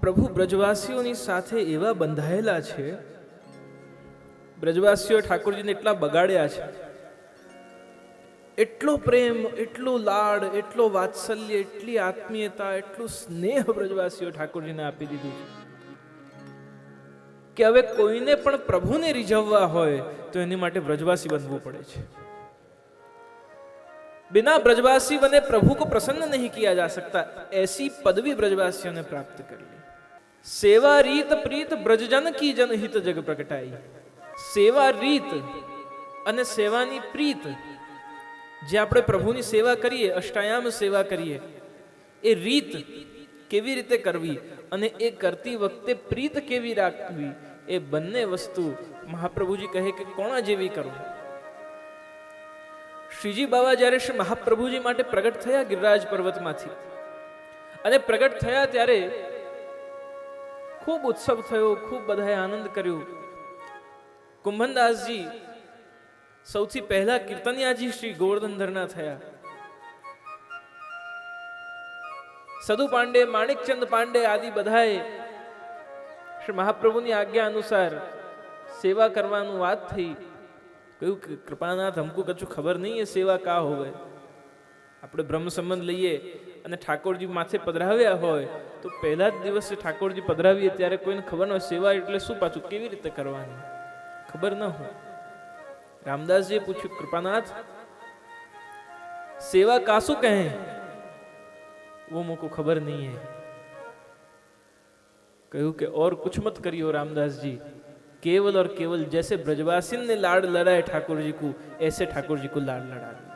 પ્રભુ બ્રજવાસીઓની સાથે એવા બંધાયેલા છે, બ્રજવાસીઓ ઠાકોરજીને એટલા બગાડ્યા છે, એટલો પ્રેમ, એટલો લાડ, એટલો વાત્સલ્ય, એટલી આત્મીયતા, એટલું સ્નેહ બ્રજવાસીઓ ઠાકોરજીને આપી દીધું કે હવે કોઈને પણ પ્રભુને રીઝવવા હોય તો એની માટે બ્રજવાસી બનવું પડે છે. बिना ब्रजवासी बने प्रभु को प्रसन्न नहीं किया जा सकता. ऐसी पदवी ब्रजवासियों ने प्राप्त कर ली. सेवा रीत प्रीत ब्रजजन की जनहित जग प्रगटाई. सेवा રીત અને સેવાની પ્રીત, જે આપણે પ્રભુની સેવા કરીએ, અષ્ટાયામ સેવા કરીએ, એ રીત કેવી રીતે કરવી અને એ કરતી વખતે પ્રીત કેવી રાખવી, એ બંને વસ્તુ મહાપ્રભુજી કહે કે કોણા જેવી કરવું. શ્રીજી બાબા જ્યારે શ્રી મહાપ્રભુજી માટે પ્રગટ થયા ગિરિરાજ પર્વતમાંથી, અને પ્રગટ થયા ત્યારે ખૂબ ઉત્સવ થયો, ખૂબ બધાએ આનંદ કર્યો. કુંભનદાસજી સૌથી પહેલા કીર્તનિયાજી શ્રી ગોવર્ધનધરના થયા. સદુ પાંડે, માણિકચંદ પાંડે આદિ બધાએ શ્રી મહાપ્રભુની આજ્ઞા અનુસાર સેવા કરવાનું વાત થઈ. કહ્યું કે કૃપાનાથ, हमको કશું ખબર નહીં એ સેવા કા હોવે. આપણે બ્રહ્મ સંબંધ લઈએ અને ઠાકોરજી માથે પધરાવ્યા હોય તો પહેલા જ દિવસે ઠાકોરજી પધરાવીએ ત્યારે કોઈને ખબર ન હોય સેવા એટલે શું, પાછું કેવી રીતે કરવાની ખબર ન હોય. રામદાસજીએ પૂછ્યું, કૃપાનાથ सेवा कासु कहें? वो मुझको खबर नहीं है. कहूं कि और कुछ मत करियो रामदास जी, केवल और केवल जैसे ब्रजवासी ने लाड लड़ाए ठाकुर जी को, ऐसे ठाकुर जी को लाड लड़ा दो.